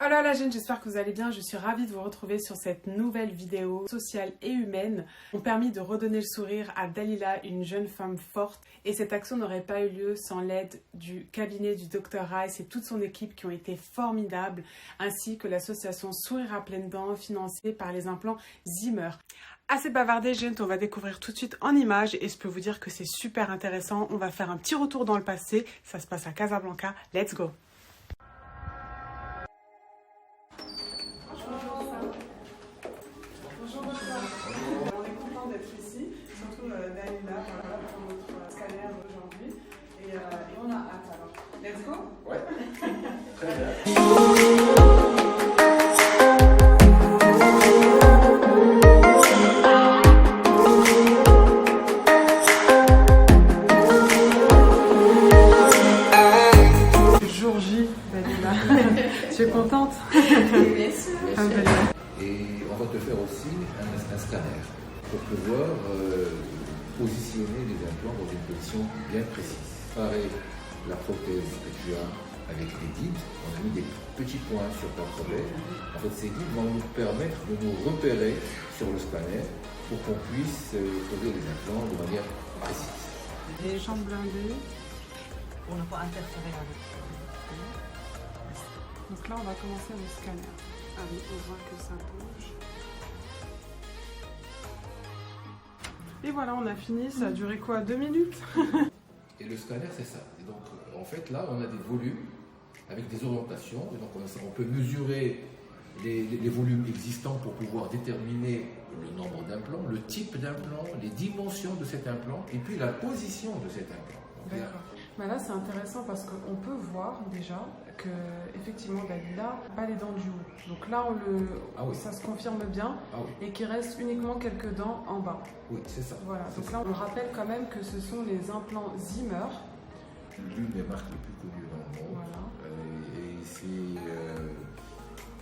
Hola la jeune, j'espère que vous allez bien. Je suis ravie de vous retrouver sur cette nouvelle vidéo sociale et humaine qui ont permis de redonner le sourire à Dalila, une jeune femme forte. Et cette action n'aurait pas eu lieu sans l'aide du cabinet du Dr Rice et toute son équipe qui ont été formidables, ainsi que l'association Sourire à pleines dents financée par les implants Zimmer. Assez bavardé, jeune, on va découvrir tout de suite en images et je peux vous dire que c'est super intéressant. On va faire un petit retour dans le passé. Ça se passe à Casablanca. Let's go! Dalila, voilà, pour notre scanner d'aujourd'hui. Et on a hâte alors. Let's go? Ouais. Très bien. Jour J, Dalila. Tu es contente? Bien sûr. Et on va te faire aussi un scanner pour pouvoir positionner les implants dans une position bien précise. Pareil, la prothèse que tu as avec les guides, on a mis des petits points sur ta prothèse. En fait, ces guides vont nous permettre de nous repérer sur le scanner pour qu'on puisse poser les implants de manière précise. Les jambes blindées. Pour ne pas interférer avec. Donc là, on va commencer le scanner. Allez, on voit que ça bouge. Et voilà, on a fini. Ça a duré quoi? 2 minutes? Et le scanner, c'est ça. Et donc, en fait, là, on a des volumes avec des orientations. Et donc, on peut mesurer les volumes existants pour pouvoir déterminer le nombre d'implants, le type d'implant, les dimensions de cet implant et puis la position de cet implant. D'accord. Bah là, c'est intéressant parce qu'on peut voir déjà que effectivement Dalila n'a pas les dents du haut. Donc là, ça se confirme bien et qu'il reste uniquement quelques dents en bas. Oui, c'est ça. Voilà. Donc là, on rappelle quand même que ce sont les implants Zimmer. L'une des marques les plus connues dans le monde. Voilà. Et c'est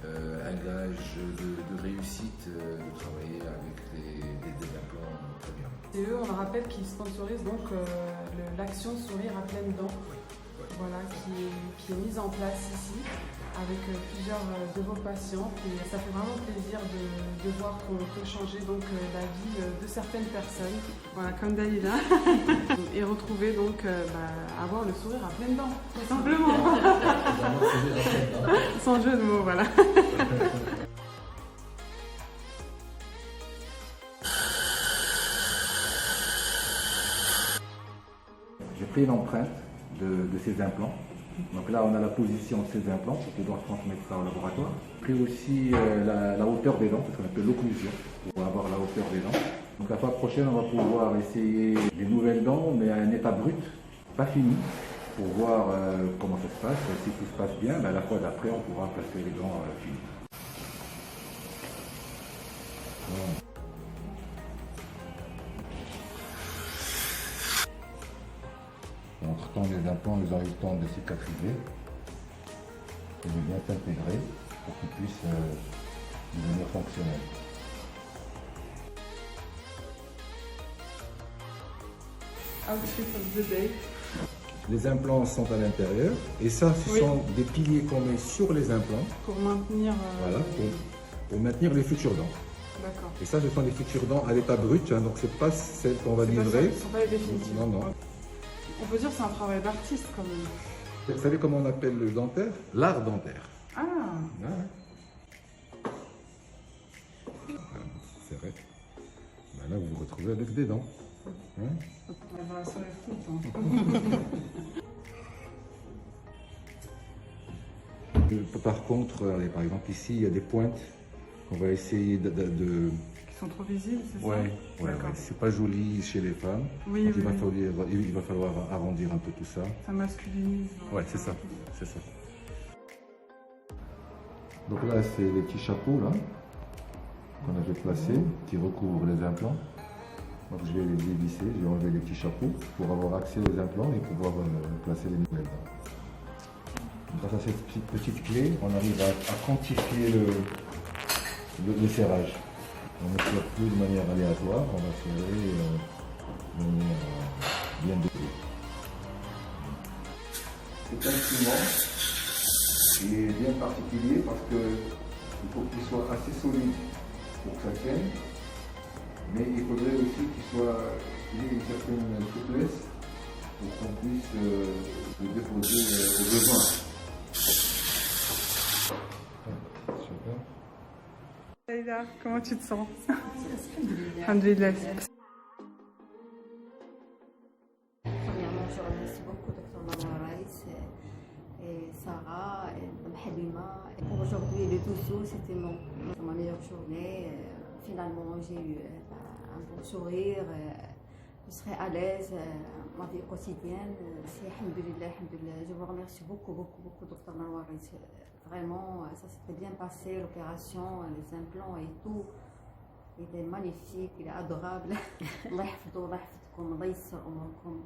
un gage de réussite de travailler avec des implants très bien. Et eux, on le rappelle qu'ils sponsorisent donc l'action Sourire à pleines dents, voilà, qui est mise en place ici avec plusieurs de vos patients. Et ça fait vraiment plaisir de voir qu'on peut changer donc la vie de certaines personnes, voilà, comme Dalila, et retrouver donc avoir le sourire à pleines dents, tout simplement. Sans jeu de mots, voilà. J'ai pris l'empreinte de ces implants. Donc là, on a la position de ces implants pour pouvoir transmettre ça au laboratoire. J'ai pris aussi la hauteur des dents, ce qu'on appelle l'occlusion, pour avoir la hauteur des dents. Donc la fois prochaine, on va pouvoir essayer des nouvelles dents, mais à un état brut, pas fini, pour voir comment ça se passe. Si tout se passe bien, la fois d'après, on pourra placer les dents finies. Entre-temps, les implants, ils ont eu le temps de cicatriser et de bien s'intégrer pour qu'ils puissent devenir fonctionnels. Outfit of the day. Les implants sont à l'intérieur et ça, ce sont des piliers qu'on met sur les implants. Pour maintenir... Voilà, pour maintenir les futures dents. D'accord. Et ça, ce sont les futures dents à l'état brut, hein, donc c'est pas celles qu'on va livrer. Ce ne sont pas les définitives. Non, non. On peut dire que c'est un travail d'artiste quand même. Vous savez comment on appelle le dentaire? L'art dentaire. Ah. C'est vrai. Là, vous vous retrouvez avec des dents. Hein? Elle va sur les foot. Par contre, allez, par exemple, ici, il y a des pointes qu'on va essayer de... Qui sont trop visibles, c'est ça? Ouais. C'est pas joli chez les femmes. Oui, donc il va falloir arrondir un peu tout ça. Ça masculinise. Ouais, c'est ça. Donc là, c'est les petits chapeaux là qu'on avait placés, qui recouvrent les implants. Donc je vais les dévisser, je vais enlever les petits chapeaux pour avoir accès aux implants et pouvoir placer les nouvelles dents. Grâce à cette petite clé, on arrive à quantifier le serrage. On ne serre plus de manière aléatoire, on va serrer de manière bien dédiée. C'est un ciment est bien particulier parce qu'il faut qu'il soit assez solide pour que ça tienne, mais il faudrait aussi qu'il ait une certaine souplesse pour qu'on puisse le déposer au besoin. Super. Dalila, comment tu te sens? Alhamdulillah. Premièrement, je remercie beaucoup Dr Marwan Raïs et Sarah et Halima. Pour aujourd'hui, le 12 août, c'était ma meilleure journée. Finalement, j'ai eu un bon sourire. Je serai à l'aise ma vie quotidienne. C'est alhamdulillah. Je vous remercie beaucoup, Dr Marwan Raïs. Vraiment, ça s'est très bien passé, l'opération, les implants et tout. Il est magnifique, il est adorable. Allah yahfidou, Allah yahfidkoum, Allah yassir umurkoum.